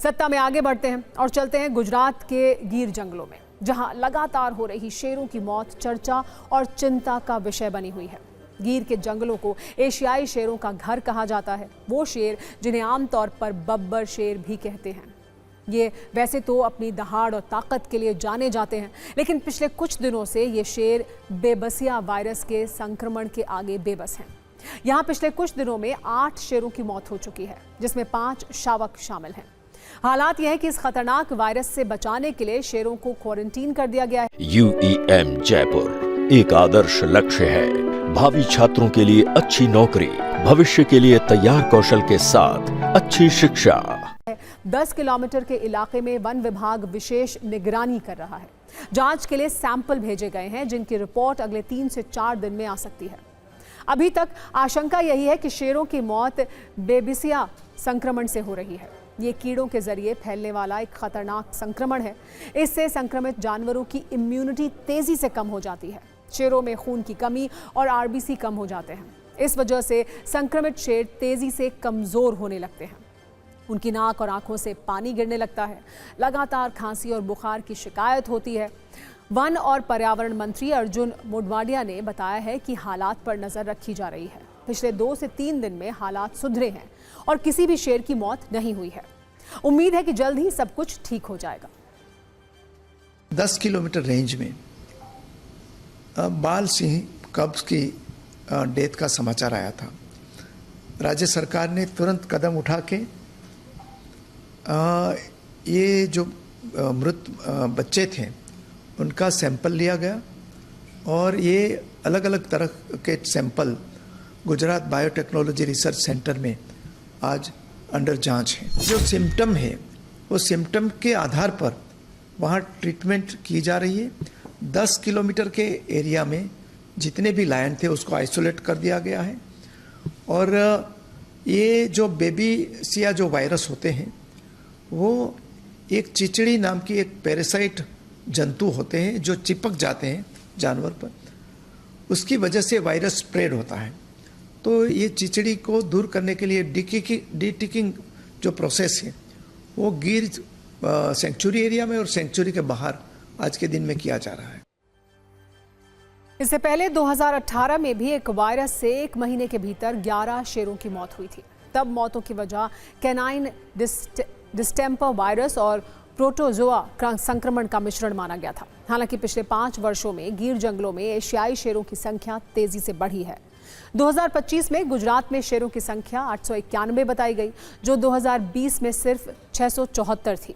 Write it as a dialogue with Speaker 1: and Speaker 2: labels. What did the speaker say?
Speaker 1: सत्ता में आगे बढ़ते हैं और चलते हैं गुजरात के गिर जंगलों में, जहां लगातार हो रही शेरों की मौत चर्चा और चिंता का विषय बनी हुई है। गिर के जंगलों को एशियाई शेरों का घर कहा जाता है। वो शेर जिन्हें आमतौर पर बब्बर शेर भी कहते हैं। ये वैसे तो अपनी दहाड़ और ताकत के लिए जाने जाते हैं, लेकिन पिछले कुछ दिनों से ये शेर बेबसिया वायरस के संक्रमण के आगे बेबस हैं। यहाँ पिछले कुछ दिनों में 8 शेरों की मौत हो चुकी है, जिसमें 5 शावक शामिल हैं। हालात यह है कि इस खतरनाक वायरस से बचाने के लिए शेरों को क्वारंटीन कर दिया गया है।
Speaker 2: UEM जयपुर एक आदर्श लक्ष्य है। भावी छात्रों के लिए अच्छी नौकरी, भविष्य के लिए तैयार कौशल के साथ अच्छी शिक्षा।
Speaker 1: 10 किलोमीटर के इलाके में वन विभाग विशेष निगरानी कर रहा है। जांच के लिए सैंपल भेजे गए हैं, जिनकी रिपोर्ट अगले 3 से 4 दिन में आ सकती है। अभी तक आशंका यही है कि शेरों की मौत बेबिसिया संक्रमण से हो रही है। ये कीड़ों के जरिए फैलने वाला एक खतरनाक संक्रमण है। इससे संक्रमित जानवरों की इम्यूनिटी तेजी से कम हो जाती है। शेरों में खून की कमी और RBC कम हो जाते हैं। इस वजह से संक्रमित शेर तेजी से कमजोर होने लगते हैं। उनकी नाक और आंखों से पानी गिरने लगता है। लगातार खांसी और बुखार की शिकायत होती है। वन और पर्यावरण मंत्री अर्जुन मोढवाडिया ने बताया है कि हालात पर नजर रखी जा रही है। पिछले 2 से 3 दिन में हालात सुधरे हैं और किसी भी शेर की मौत नहीं हुई है। उम्मीद है कि जल्द ही सब कुछ ठीक हो जाएगा।
Speaker 3: 10 किलोमीटर रेंज में बाल सिंह कब्ज की डेथ का समाचार आया था। राज्य सरकार ने तुरंत कदम उठा के ये जो मृत बच्चे थे उनका सैंपल लिया गया और ये अलग अलग तरह के sample Gujarat biotechnology research centre में आज अंडर जांच है। जो सिम्टम है वो सिम्टम के आधार पर वहाँ ट्रीटमेंट की जा रही है। 10 किलोमीटर के एरिया में जितने भी लायन थे उसको आइसोलेट कर दिया गया है। और ये जो बेबिसिया जो वायरस होते हैं वो एक चिचड़ी नाम की एक पैरासाइट जंतु होते हैं जो चिपक जाते हैं जानवर पर। उसकी वजह से वायरस स्प्रेड होता है। तो ये चिचड़ी को दूर करने के लिए डीटिकिंग जो प्रोसेस है वो गिर सेंचुरी एरिया में और सेंचुरी के बाहर आज के दिन में किया जा रहा है।
Speaker 1: इससे पहले 2018 में भी एक वायरस से 1 महीने के भीतर 11 शेरों की मौत हुई थी। तब मौतों की वजह कैनाइन डिस्टेंपर वायरस और प्रोटोजोआ संक्रमण का मिश्रण माना गया था। हालांकि पिछले 5 वर्षों में गिर जंगलों में एशियाई शेरों की संख्या तेजी से बढ़ी है। 2025 में गुजरात में शेरों की संख्या 891 बताई गई, जो 2020 में सिर्फ 674 थी।